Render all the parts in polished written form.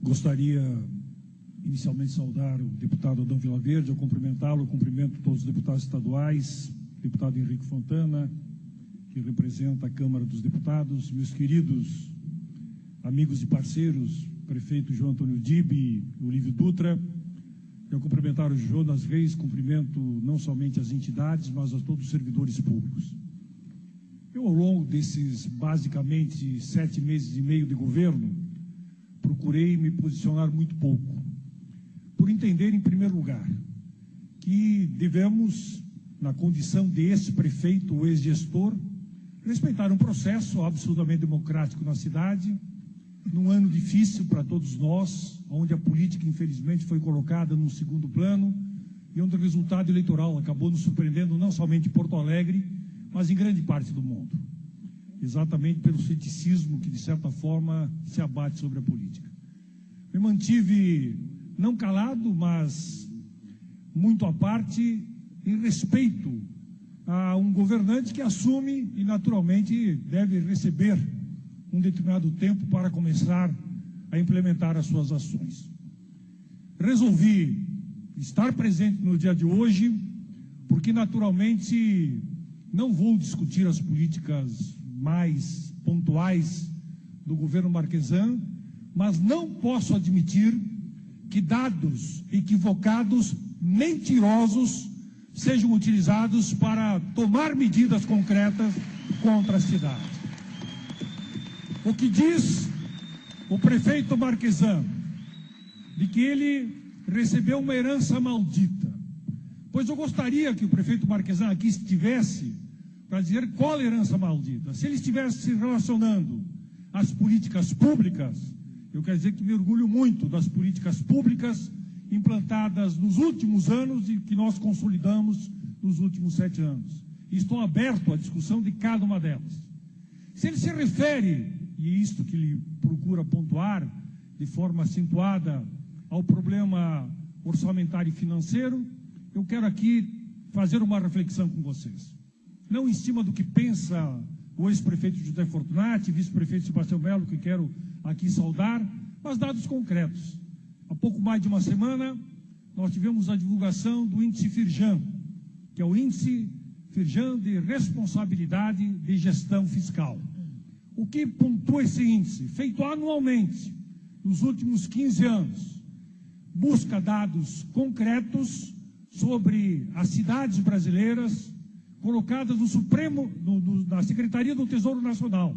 Gostaria inicialmente de saudar o deputado Adão Vilaverde, ao cumprimentá-lo, cumprimento todos os deputados estaduais, deputado Henrique Fontana, que representa a Câmara dos Deputados, meus queridos amigos e parceiros, prefeito João Antônio Dib e Olívio Dutra. Eu cumprimentar o Jonas Reis, cumprimento não somente as entidades, mas a todos os servidores públicos. Eu, ao longo desses, basicamente, 7 meses e meio de governo, procurei me posicionar muito pouco, por entender, em primeiro lugar, que devemos, na condição de ex-prefeito ou ex-gestor, respeitar um processo absolutamente democrático na cidade, num ano difícil para todos nós, onde a política, infelizmente, foi colocada num segundo plano e onde o resultado eleitoral acabou nos surpreendendo não somente em Porto Alegre, mas em grande parte do mundo. Exatamente pelo ceticismo que, de certa forma, se abate sobre a política. Me mantive, não calado, mas muito à parte, em respeito a um governante que assume e, naturalmente, deve receber um determinado tempo para começar a implementar as suas ações. Resolvi estar presente no dia de hoje, porque, naturalmente, não vou discutir as políticas mais pontuais do governo Marquesan, mas não posso admitir que dados equivocados, mentirosos, sejam utilizados para tomar medidas concretas contra a cidade. O que diz o prefeito Marquesan de que ele recebeu uma herança maldita? Pois eu gostaria que o prefeito Marquesan aqui estivesse para dizer qual herança maldita. Se ele estivesse se relacionando às políticas públicas, eu quero dizer que me orgulho muito das políticas públicas implantadas nos últimos anos e que nós consolidamos nos últimos 7 anos. E estou aberto à discussão de cada uma delas. Se ele se refere, e é isto que ele procura pontuar de forma acentuada, ao problema orçamentário e financeiro, eu quero aqui fazer uma reflexão com vocês. Não em cima do que pensa o ex-prefeito José Fortunati, vice-prefeito Sebastião Melo, que quero aqui saudar, mas dados concretos. Há pouco mais de uma semana, nós tivemos a divulgação do índice Firjan, que é o índice Firjan de responsabilidade de gestão fiscal. O que pontua esse índice? Feito anualmente, nos últimos 15 anos, busca dados concretos sobre as cidades brasileiras, colocadas no Supremo, na Secretaria do Tesouro Nacional,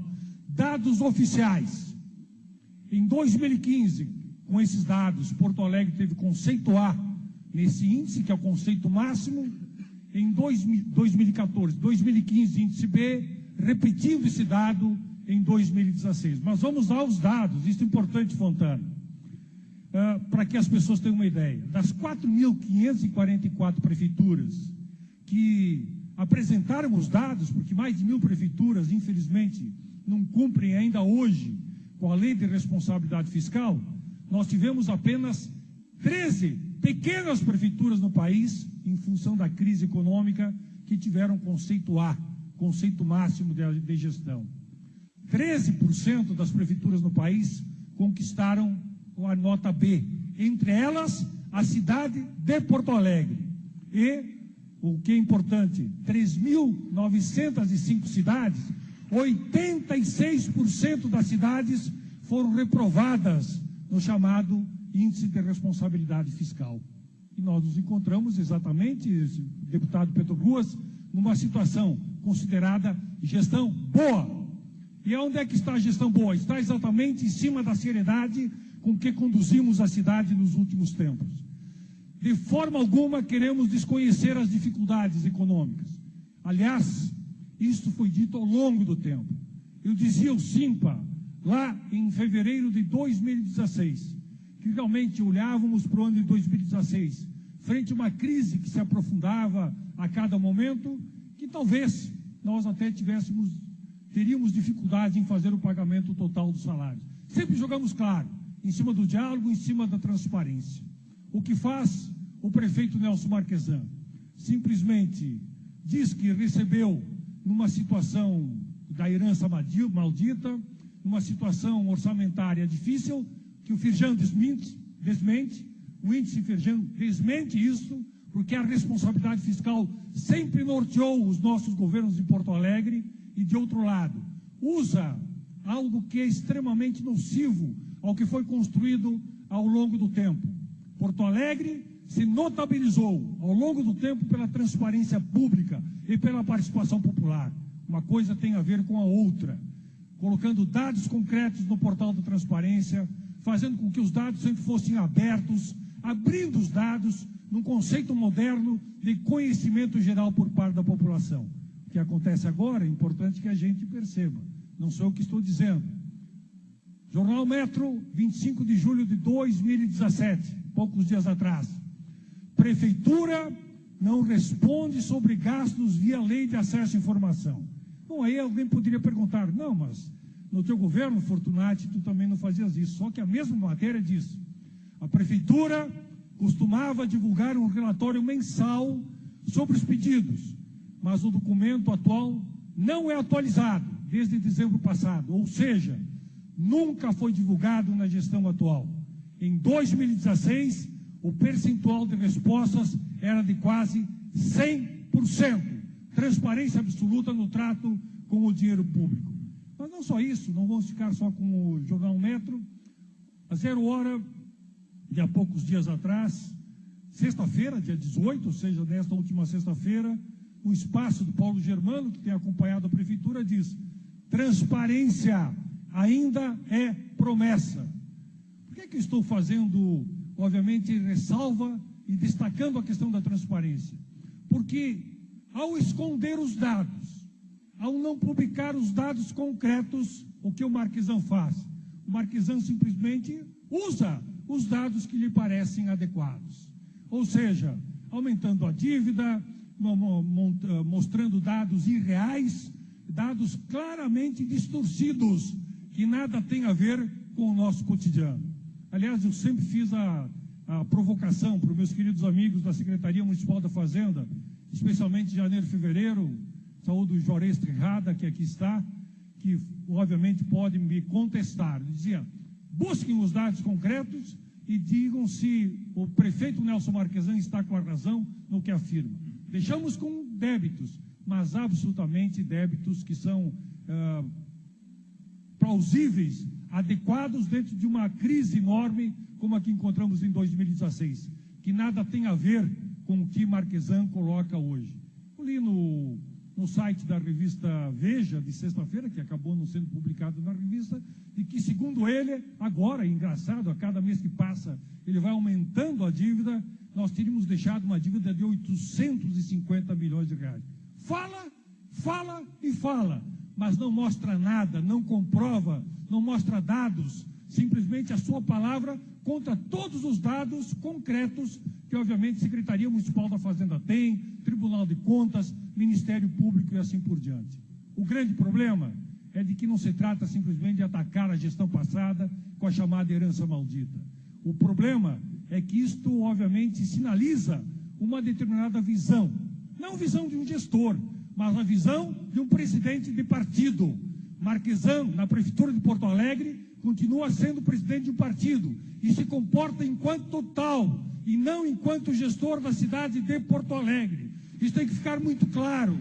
dados oficiais. Em 2015, com esses dados, Porto Alegre teve conceito A nesse índice, que é o conceito máximo. Em 2014, 2015, índice B, repetindo esse dado em 2016. Mas vamos aos dados, isso é importante, Fontana, para que as pessoas tenham uma ideia. Das 4.544 prefeituras que apresentaram os dados, porque mais de 1.000 prefeituras, infelizmente, não cumprem ainda hoje com a lei de responsabilidade fiscal, nós tivemos apenas 13 pequenas prefeituras no país, em função da crise econômica, que tiveram conceito A, conceito máximo de gestão. 13% das prefeituras no país conquistaram a nota B, entre elas a cidade de Porto Alegre. E, o que é importante, 3.905 cidades, 86% das cidades foram reprovadas no chamado Índice de Responsabilidade Fiscal. E nós nos encontramos exatamente, deputado Pedro Ruas, numa situação considerada gestão boa. E onde é que está a gestão boa? Está exatamente em cima da seriedade com que conduzimos a cidade nos últimos tempos. De forma alguma queremos desconhecer as dificuldades econômicas. Aliás, isso foi dito ao longo do tempo. Eu dizia ao SIMPA, lá em fevereiro de 2016, que realmente olhávamos para o ano de 2016, frente a uma crise que se aprofundava a cada momento, que talvez nós até teríamos dificuldade em fazer o pagamento total dos salários. Sempre jogamos claro, em cima do diálogo, em cima da transparência. O que faz o prefeito Nelson Marquesan? Simplesmente diz que recebeu numa situação da herança maldita, numa situação orçamentária difícil, que o Firjan desmente, o índice Firjan desmente isso, porque a responsabilidade fiscal sempre norteou os nossos governos de Porto Alegre, e, de outro lado, usa algo que é extremamente nocivo ao que foi construído ao longo do tempo. Porto Alegre se notabilizou ao longo do tempo pela transparência pública e pela participação popular. Uma coisa tem a ver com a outra, colocando dados concretos no portal da transparência, fazendo com que os dados sempre fossem abertos, abrindo os dados num conceito moderno de conhecimento geral por parte da população. O que acontece agora é importante que a gente perceba, não sou eu que estou dizendo. Jornal Metro, 25 de julho de 2017, poucos dias atrás. Prefeitura não responde sobre gastos via lei de acesso à informação. Bom, aí alguém poderia perguntar, não, mas no teu governo, Fortunati, tu também não fazias isso. Só que a mesma matéria diz, a prefeitura costumava divulgar um relatório mensal sobre os pedidos, mas o documento atual não é atualizado desde dezembro passado, ou seja, nunca foi divulgado na gestão atual. Em 2016, o percentual de respostas era de quase 100%. Transparência absoluta no trato com o dinheiro público. Mas não só isso, não vamos ficar só com o Jornal Metro. A 0 hora, de há poucos dias atrás, sexta-feira, dia 18, ou seja, nesta última sexta-feira, no espaço do Paulo Germano, que tem acompanhado a prefeitura, diz: transparência ainda é promessa. Por que eu estou fazendo, obviamente, ressalva e destacando a questão da transparência? Porque ao esconder os dados, ao não publicar os dados concretos, o que o Marquesan faz? O Marquesan simplesmente usa os dados que lhe parecem adequados. Ou seja, aumentando a dívida, mostrando dados irreais, dados claramente distorcidos, que nada tem a ver com o nosso cotidiano. Aliás, eu sempre fiz a provocação para os meus queridos amigos da Secretaria Municipal da Fazenda, especialmente em janeiro e fevereiro, saúde do Juarez Terrada, que aqui está, que obviamente pode me contestar. Dizia, busquem os dados concretos e digam se o prefeito Nelson Marquesan está com a razão no que afirma. Deixamos com débitos, mas absolutamente débitos que são plausíveis, adequados dentro de uma crise enorme como a que encontramos em 2016, que nada tem a ver com o que Marquesan coloca hoje. Eu li no site da revista Veja, de sexta-feira, que acabou não sendo publicado na revista, de que, segundo ele, agora, engraçado, a cada mês que passa, ele vai aumentando a dívida, nós teríamos deixado uma dívida de 850 milhões de reais. Fala e fala, mas não mostra nada, não comprova, não mostra dados, simplesmente a sua palavra contra todos os dados concretos que, obviamente, a Secretaria Municipal da Fazenda tem, Tribunal de Contas, Ministério Público e assim por diante. O grande problema é de que não se trata simplesmente de atacar a gestão passada com a chamada herança maldita. O problema é que isto, obviamente, sinaliza uma determinada visão, não a visão de um gestor, mas a visão de um presidente de partido. Marquesan, na Prefeitura de Porto Alegre, continua sendo presidente de um partido e se comporta enquanto tal e não enquanto gestor da cidade de Porto Alegre. Isso tem que ficar muito claro.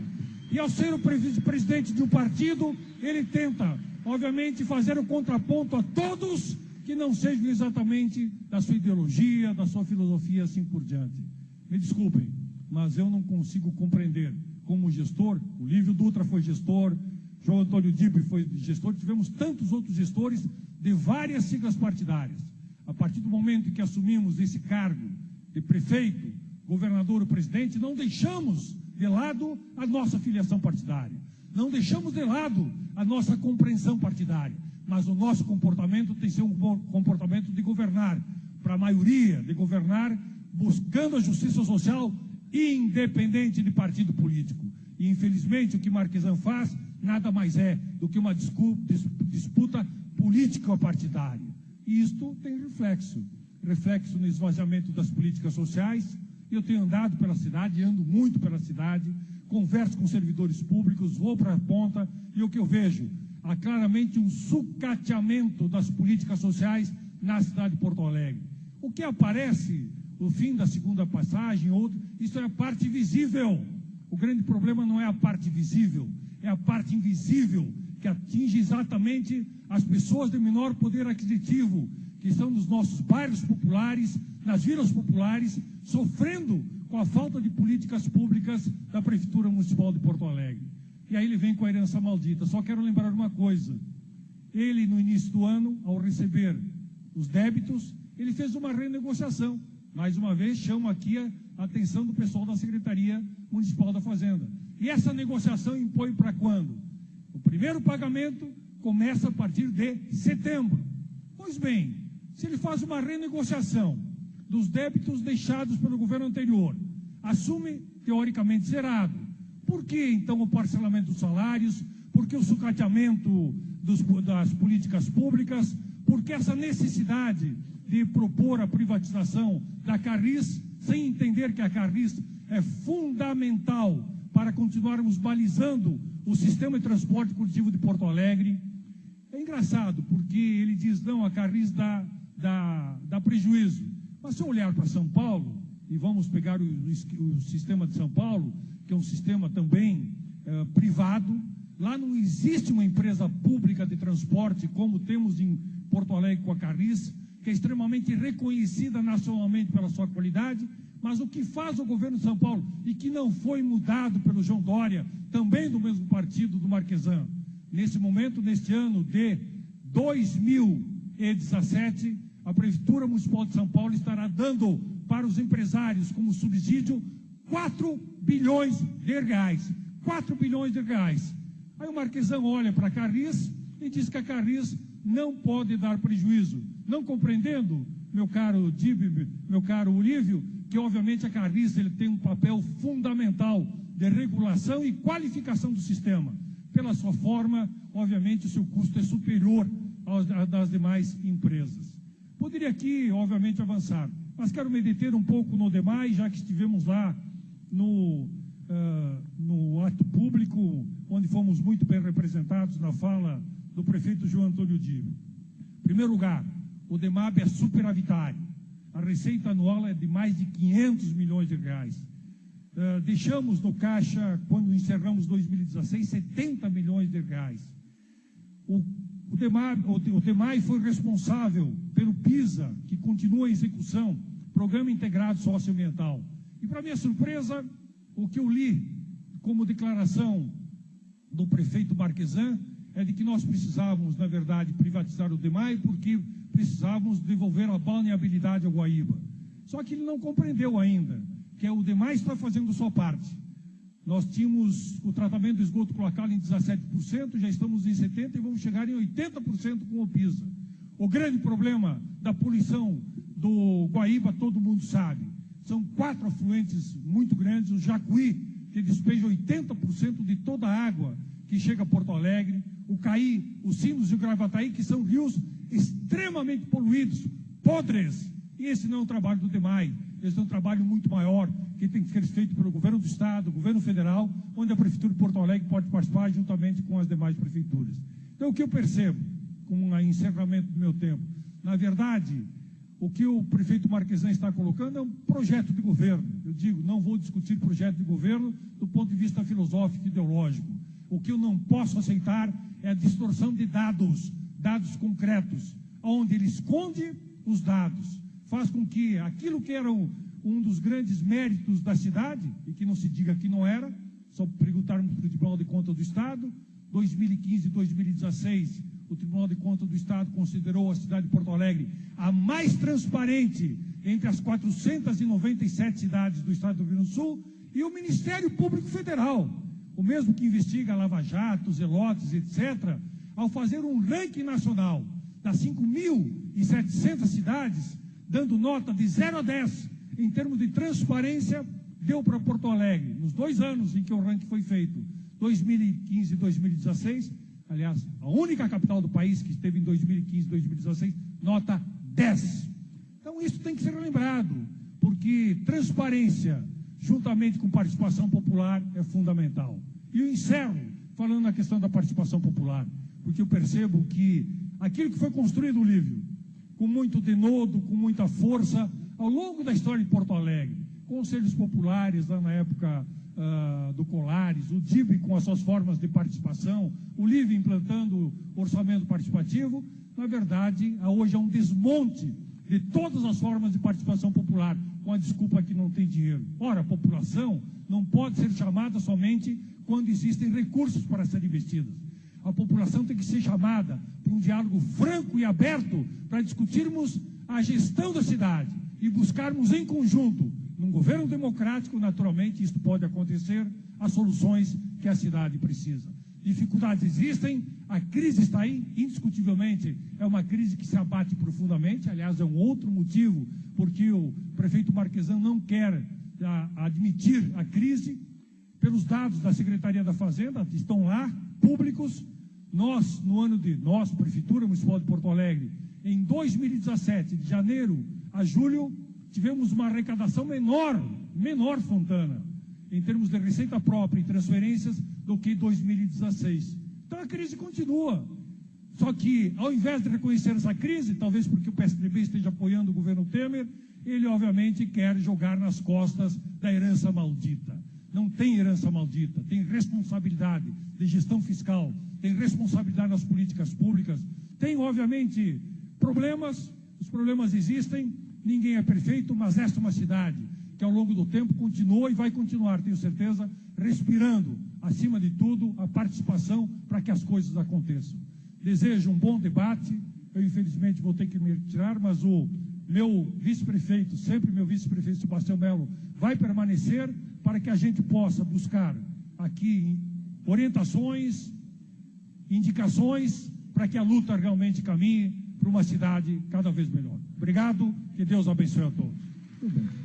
E ao ser o presidente de um partido, ele tenta, obviamente, fazer o contraponto a todos que não sejam exatamente da sua ideologia, da sua filosofia, assim por diante. Me desculpem, mas eu não consigo compreender como gestor. O Lívio Dutra foi gestor, João Antônio Dibre foi gestor, tivemos tantos outros gestores de várias siglas partidárias. A partir do momento em que assumimos esse cargo de prefeito, governador ou presidente, não deixamos de lado a nossa filiação partidária, não deixamos de lado a nossa compreensão partidária, mas o nosso comportamento tem que ser um comportamento de governar para a maioria, de governar buscando a justiça social independente de partido político. E, infelizmente, o que Marquesan faz nada mais é do que uma disputa político-partidária. E isto tem reflexo no esvaziamento das políticas sociais. Eu tenho andado pela cidade, ando muito pela cidade, converso com servidores públicos, vou para a ponta, e o que eu vejo? Há claramente um sucateamento das políticas sociais na cidade de Porto Alegre. O que aparece no fim da segunda passagem, isso é a parte visível. O grande problema não é a parte visível, é a parte invisível, que atinge exatamente as pessoas de menor poder aquisitivo, que estão nos nossos bairros populares, nas vilas populares, sofrendo com a falta de políticas públicas da Prefeitura Municipal de Porto Alegre. E aí ele vem com a herança maldita. Só quero lembrar uma coisa. Ele, no início do ano, ao receber os débitos, ele fez uma renegociação. Mais uma vez, chamo aqui a atenção do pessoal da Secretaria Municipal da Fazenda. E essa negociação impõe para quando? O primeiro pagamento começa a partir de setembro. Pois bem, se ele faz uma renegociação dos débitos deixados pelo governo anterior, assume teoricamente zerado. Por que então o parcelamento dos salários? Por que o sucateamento das políticas públicas? Por que essa necessidade de propor a privatização da Carris, sem entender que a Carris é fundamental para continuarmos balizando o sistema de transporte coletivo de Porto Alegre? É engraçado, porque ele diz, não, a Carris dá prejuízo. Mas se eu olhar para São Paulo, e vamos pegar o sistema de São Paulo, que é um sistema também privado, lá não existe uma empresa pública de transporte como temos em Porto Alegre com a Carris, que é extremamente reconhecida nacionalmente pela sua qualidade, mas o que faz o governo de São Paulo, e que não foi mudado pelo João Dória, também do mesmo partido do Marquesan, nesse momento, neste ano de 2017, a Prefeitura Municipal de São Paulo estará dando para os empresários como subsídio 4 bilhões de reais. 4 bilhões de reais. Aí o Marquesan olha para a Carris e diz que a Carris não pode dar prejuízo. Não compreendendo, meu caro Dib, meu caro Olívio, que obviamente a Carris ele tem um papel fundamental de regulação e qualificação do sistema. Pela sua forma, obviamente o seu custo é superior ao das demais empresas. Poderia aqui, obviamente, avançar, mas quero me deter um pouco no demais, já que estivemos lá no ato público, onde fomos muito bem representados na fala do prefeito João Antônio Dib. Em primeiro lugar, o DEMAB é superavitário. A receita anual é de mais de 500 milhões de reais. Deixamos no caixa, quando encerramos 2016, 70 milhões de reais. O DEMAI foi responsável pelo PISA, que continua em execução, Programa Integrado Socioambiental. E, para minha surpresa, o que eu li como declaração do prefeito Marquesan é de que nós precisávamos, na verdade, privatizar o DEMAI porque precisávamos devolver a balneabilidade ao Guaíba. Só que ele não compreendeu ainda que o DEMAI está fazendo sua parte. Nós tínhamos o tratamento do esgoto cloacal em 17%, já estamos em 70% e vamos chegar em 80% com o PISA. O grande problema da poluição do Guaíba, todo mundo sabe. São 4 afluentes muito grandes, o Jacuí, que despeja 80% de toda a água que chega a Porto Alegre, o Caí, os Sinos e o Gravataí, que são rios extremamente poluídos, podres. E esse não é um trabalho do DEMAI, esse é um trabalho muito maior, que tem que ser feito pelo governo do Estado, governo federal, onde a Prefeitura de Porto Alegre pode participar juntamente com as demais prefeituras. Então, o que eu percebo, com o encerramento do meu tempo, na verdade, o que o prefeito Marquesan está colocando é um projeto de governo. Eu digo, não vou discutir projeto de governo do ponto de vista filosófico e ideológico. O que eu não posso aceitar é a distorção de dados, dados concretos, onde ele esconde os dados, faz com que aquilo que era um dos grandes méritos da cidade, e que não se diga que não era, só perguntarmos para o Tribunal de Contas do Estado, 2015 e 2016, o Tribunal de Contas do Estado considerou a cidade de Porto Alegre a mais transparente entre as 497 cidades do Estado do Rio Grande do Sul, e o Ministério Público Federal, o mesmo que investiga Lava Jato, Zelotes, etc., ao fazer um ranking nacional das 5.700 cidades, dando nota de 0 a 10 em termos de transparência, deu para Porto Alegre, nos 2 anos em que o ranking foi feito, 2015 e 2016, aliás, a única capital do país que esteve em 2015 e 2016, nota 10. Então isso tem que ser lembrado, porque transparência, juntamente com participação popular, é fundamental. E eu encerro falando na questão da participação popular, porque eu percebo que aquilo que foi construído, Lívio, com muito denodo, com muita força, ao longo da história de Porto Alegre. Conselhos populares, lá na época do Colares, o DIB com as suas formas de participação, o LIVE implantando o orçamento participativo. Na verdade, hoje é um desmonte de todas as formas de participação popular, com a desculpa que não tem dinheiro. Ora, a população não pode ser chamada somente quando existem recursos para serem investidos. A população tem que ser chamada para um diálogo franco e aberto para discutirmos a gestão da cidade e buscarmos em conjunto, num governo democrático, naturalmente, isso pode acontecer, as soluções que a cidade precisa. Dificuldades existem, a crise está aí, indiscutivelmente, é uma crise que se abate profundamente, aliás, é um outro motivo porque o prefeito Marquesan não quer admitir a crise. Pelos dados da Secretaria da Fazenda, estão lá, públicos, nós, Prefeitura Municipal de Porto Alegre, em 2017, de janeiro a julho, tivemos uma arrecadação menor, Fontana, em termos de receita própria e transferências, do que 2016. Então a crise continua. Só que, ao invés de reconhecer essa crise, talvez porque o PSDB esteja apoiando o governo Temer, ele obviamente quer jogar nas costas da herança maldita. Não tem herança maldita, tem responsabilidade de gestão fiscal, tem responsabilidade nas políticas públicas, tem obviamente problemas, os problemas existem, ninguém é perfeito, mas esta é uma cidade que ao longo do tempo continua e vai continuar, tenho certeza, respirando, acima de tudo, a participação para que as coisas aconteçam. Desejo um bom debate, eu infelizmente vou ter que me retirar, mas o meu vice-prefeito, sempre meu vice-prefeito Sebastião Melo, vai permanecer para que a gente possa buscar aqui orientações, indicações, para que a luta realmente caminhe para uma cidade cada vez melhor. Obrigado, que Deus abençoe a todos. Muito bem.